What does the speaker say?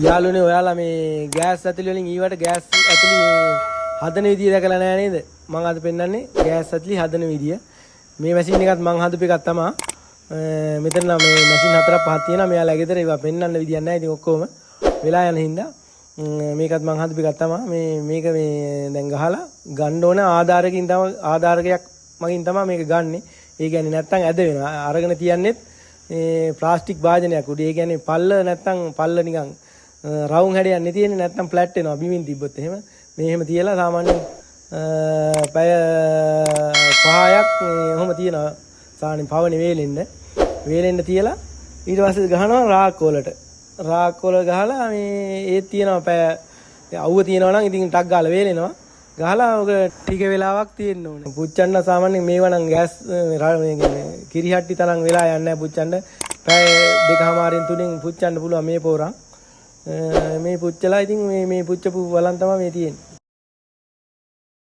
යාළුවනේ ඔයාලා මේ ගෑස් ඇතුළේ වලින් ඊවට ගෑස් ඇතුළේ හදන විදිය දැකලා නැහැ නේද? මම අද පෙන්නන්නේ ගෑස් ඇතුළේ හදන විදිය. මේ මැෂින් එකත් මම හදපු එකක් තමයි. මෙතන නම් මේ මැෂින් 4-5ක් තියෙනවා. මෙයාලා ගෙදර ඒවා පෙන්නන්න විදියක් නැහැ. ඉතින් ඔක්කොම වෙලා යන හින්දා මේකත් මම හදපු එකක් තමයි. මේක මේ දැන් ගහලා ගන්න ඕන ආධාරකයක් මගින් තමයි මේක ගන්නෙ. ඒ කියන්නේ නැත්තම් ඇද වෙනවා. අරගෙන තියන්නෙත් මේ ප්ලාස්ටික් භාජනයක් උඩ. ඒ කියන්නේ පල්ල නැත්තම් පල්ල නිකන් රවුම් හැඩයක් නේ තියෙන්නේ. නැත්තම් ෆ්ලැට් වෙනවා බිමින් තිබ්බොත් එහෙම. මේ එහෙම තියලා සාමාන්‍යයෙන් පැය 5ක් ඔහොම තියනවා. සාමාන්‍යයෙන් පවනේ වේලෙන්න තියලා ඊට පස්සේ ගහනවා රාක් වලට. රාක් වල ගහලා මේ ඒත් තියනවා පැය අවුව තියනවා නම් ඉතින් ටක් ගාලා වේලෙනවා. ගහලා ඔක ටික වෙලාවක් තියෙන්න ඕනේ. පුච්චන්න සාමාන්‍යයෙන් මේවා නම් ගෑස් කිරිහට්ටි තරම් වෙලා යන්නේ නැහැ පුච්චන්න. පැය 2කමාරින් 3න් පුච්චන්න පුළුවන් මේ පොරා. මේ පුච්චලා ඉතින් මේ පුච්චපු වලන් තමයි මේ තියෙන්නේ.